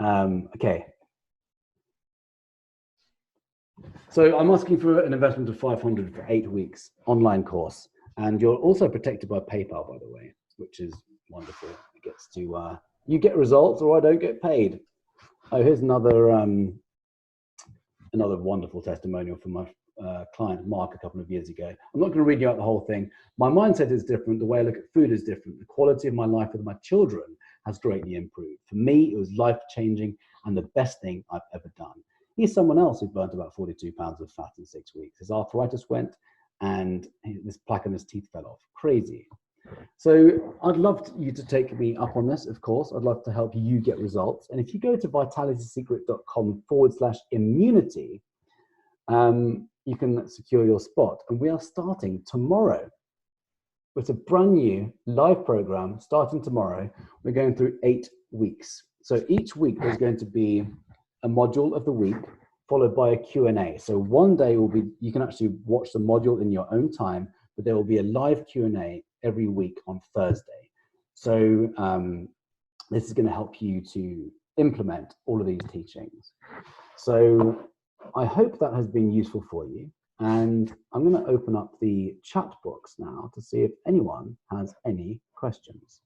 Okay. So I'm asking for an investment of $500 for 8 weeks online course. And you're also protected by PayPal, by the way, which is wonderful. It gets to, you get results or I don't get paid. Oh, here's another wonderful testimonial from my client, Mark, a couple of years ago. I'm not going to read you out the whole thing. My mindset is different. The way I look at food is different. The quality of my life with my children has greatly improved. For me, it was life-changing and the best thing I've ever done. He's someone else who burnt about 42 pounds of fat in 6 weeks. His arthritis went and this plaque in his teeth fell off. Crazy. So I'd love you to take me up on this, of course. I'd love to help you get results. And if you go to vitalitysecret.com/immunity, you can secure your spot. And we are starting tomorrow. It's a brand new live program starting tomorrow. We're going through 8 weeks. So each week there's going to be a module of the week followed by a Q&A. So one day will be, you can actually watch the module in your own time, but there will be a live Q&A every week on Thursday. So this is going to help you to implement all of these teachings. So I hope that has been useful for you. And I'm going to open up the chat box now to see if anyone has any questions.